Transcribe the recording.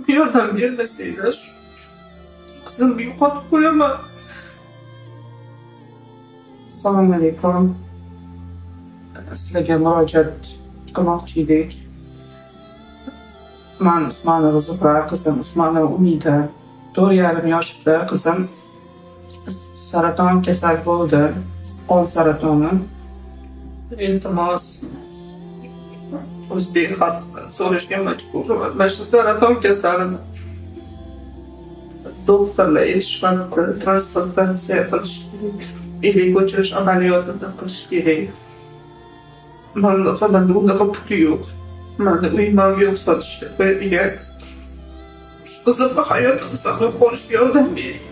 yordam bermasanglar qizimni yo'qotib qo'yaman. Assalomu alaykum. Sizlarga murojaat qilmoqchi edik. Men Usmonova Zuhra, qizim Usmonova Umida. 4,5 yoshda qizim saraton kasal bo'ldi. Qon saratoni. Iltimos, o'zbek xalqidan so'rashga majburman. Mana shu saraton kasalini doktorlar eshitmadi, transplantatsiya qilish kerak, beli ko'chirish amaliyotini qilish kerak. Manda unaqa puli yo'q. Manda uy-mol yo'q sotishga qo'yadigan. Qizimni hayotini saqlab qolishga yordam bering.